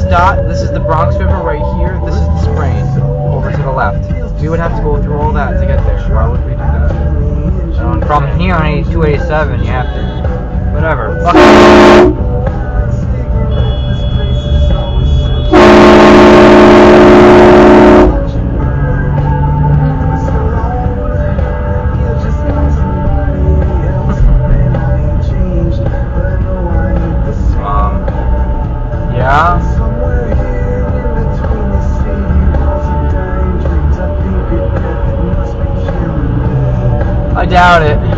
dot, this is the Bronx River right here, this is the Sprain, over to the left. We would have to go through all that to get there. Why would we do that? From here on 287, you have to. Whatever. Fuck Yeah? I doubt it.